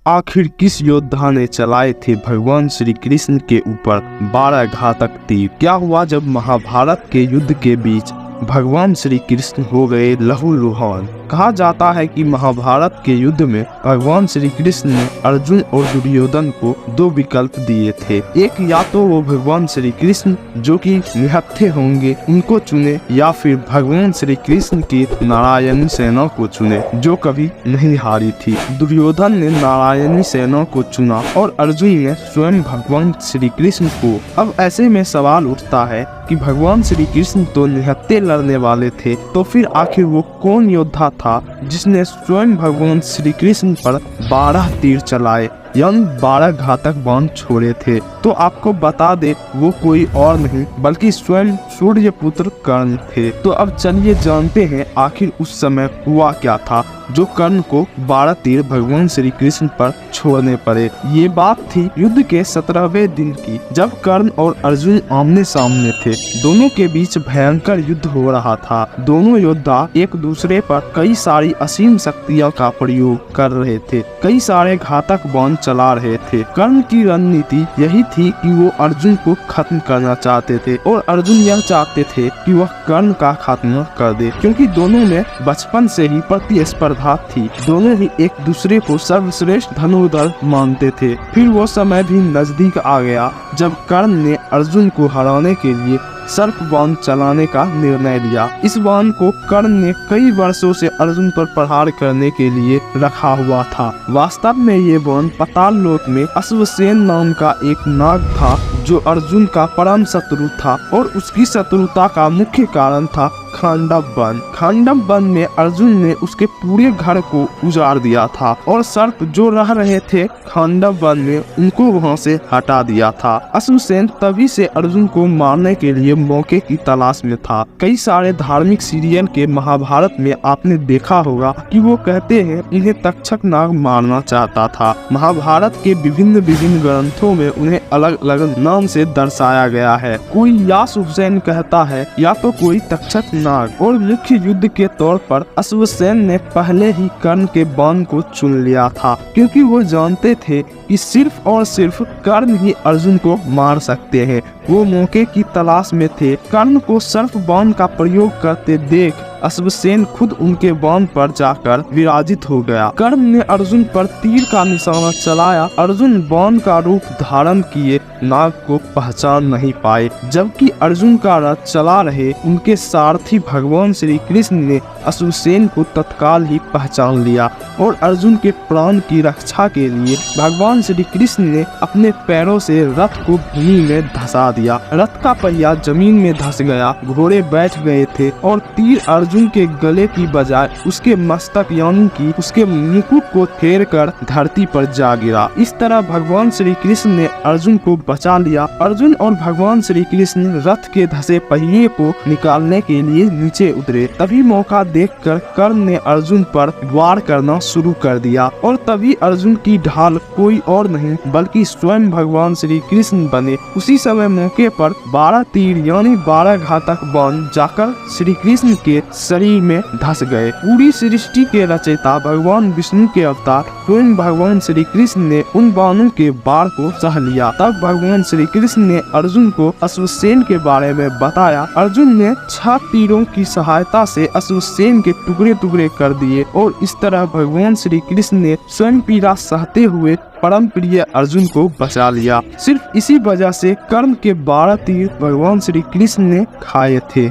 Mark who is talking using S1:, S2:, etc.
S1: आखिर किस योद्धा ने चलाए थे भगवान श्री कृष्ण के ऊपर 12 घातक तीर? क्या हुआ जब महाभारत के युद्ध के बीच भगवान श्री कृष्ण हो गए लहूलुहान? कहा जाता है कि महाभारत के युद्ध में भगवान श्री कृष्ण ने अर्जुन और दुर्योधन को 2 विकल्प दिए थे। एक, या तो वो भगवान श्री कृष्ण जो कि निहत्थे होंगे उनको चुने, या फिर भगवान श्री कृष्ण की नारायणी सेना को चुने जो कभी नहीं हारी थी। दुर्योधन ने नारायणी सेना को चुना और अर्जुन ने स्वयं भगवान श्री कृष्ण को। अब ऐसे में सवाल उठता है कि भगवान श्री कृष्ण तो निहत्थे लड़ने वाले थे, तो फिर आखिर वो कौन योद्धा था जिसने स्वयं भगवान श्री कृष्ण पर 12 तीर चलाए, यानी 12 घातक बाण छोड़े थे? तो आपको बता दे, वो कोई और नहीं बल्कि स्वयं सूर्यपुत्र कर्ण थे। तो अब चलिए जानते हैं आखिर उस समय हुआ क्या था जो कर्ण को 12 तीर भगवान श्री कृष्ण पर छोड़ने पड़े। ये बात थी युद्ध के 17वें दिन की, जब कर्ण और अर्जुन आमने सामने थे। दोनों के बीच भयंकर युद्ध हो रहा था। दोनों योद्धा एक दूसरे पर कई सारी असीम शक्तियों का प्रयोग कर रहे थे, कई सारे घातक बाण चला रहे थे। कर्ण की रणनीति यही थी कि वो अर्जुन को खत्म करना चाहते थे और अर्जुन यह चाहते थे कि वह कर्ण का खात्मा कर दे, क्योंकि दोनों में बचपन से ही प्रतिस्पर्धा थी। दोनों ही एक दूसरे को सर्वश्रेष्ठ धनुर्धर मानते थे। फिर वो समय भी नजदीक आ गया जब कर्ण ने अर्जुन को हराने के लिए सर्प बाण चलाने का निर्णय लिया। इस बाण को कर्ण ने कई वर्षों से अर्जुन पर प्रहार करने के लिए रखा हुआ था। वास्तव में ये बाण पाताल लोक में अश्वसेन नाम का एक नाग था जो अर्जुन का परम शत्रु था, और उसकी शत्रुता का मुख्य कारण था खांडव वन। खांडव वन में अर्जुन ने उसके पूरे घर को उजाड़ दिया था और सर्प जो रह रहे थे खांडव वन में उनको वहां से हटा दिया था। अश्वसेन तभी से अर्जुन को मारने के लिए मौके की तलाश में था। कई सारे धार्मिक सीरियल के महाभारत में आपने देखा होगा कि वो कहते हैं इन्हें तक्षक नाग मारना चाहता था। महाभारत के विभिन्न ग्रंथों में उन्हें अलग अलग नाम से दर्शाया गया है। कोई यास हुसैन कहता है, या तो कोई तक्षक नाग। और मुख्य युद्ध के तौर पर अश्वसेन ने पहले ही कर्ण के बाण को चुन लिया था, क्योंकि वो जानते थे कि सिर्फ और सिर्फ कर्ण ही अर्जुन को मार सकते हैं। वो मौके की तलाश में थे। कर्ण को सर्प बाण का प्रयोग करते देख अश्वसेन खुद उनके बाण पर जाकर विराजित हो गया। कर्ण ने अर्जुन पर तीर का निशाना चलाया। अर्जुन बाण का रूप धारण किए नाग को पहचान नहीं पाए, जबकि अर्जुन का रथ चला रहे उनके सारथी भगवान श्री कृष्ण ने अश्वसेन को तत्काल ही पहचान लिया और अर्जुन के प्राण की रक्षा के लिए भगवान श्री कृष्ण ने अपने पैरों से रथ को भूमि में धंसा दिया। रथ का पहिया जमीन में धंस गया। घोड़े बैठ गए थे और तीर अर्जुन के गले की बजाय उसके मस्तक यानी कि उसके मुकुट को फेर कर धरती पर जा गिरा। इस तरह भगवान श्री कृष्ण ने अर्जुन को बचा लिया। अर्जुन और भगवान श्री कृष्ण रथ के धंसे पहिए को निकालने के लिए नीचे उतरे। तभी मौका देखकर कर्ण ने अर्जुन पर वार करना शुरू कर दिया, और तभी अर्जुन की ढाल कोई और नहीं बल्कि स्वयं भगवान श्री कृष्ण बने। उसी समय मौके पर 12 तीर यानी 12 घातक बाण जाकर श्री कृष्ण के शरीर में धंस गए। पूरी सृष्टि के रचयिता भगवान विष्णु के अवतार स्वयं भगवान श्री कृष्ण ने उन बाणों के बाढ़ को सह लिया। तब भगवान श्री कृष्ण ने अर्जुन को अश्वसेन के बारे में बताया। अर्जुन ने 6 तीरों की सहायता से अश्वसेन के टुकड़े टुकड़े कर दिए, और इस तरह भगवान श्री कृष्ण ने स्वयं पीड़ा सहते हुए परम प्रिय अर्जुन को बचा लिया। सिर्फ इसी वजह से कर्ण के 12 तीर भगवान श्री कृष्ण ने खाए थे।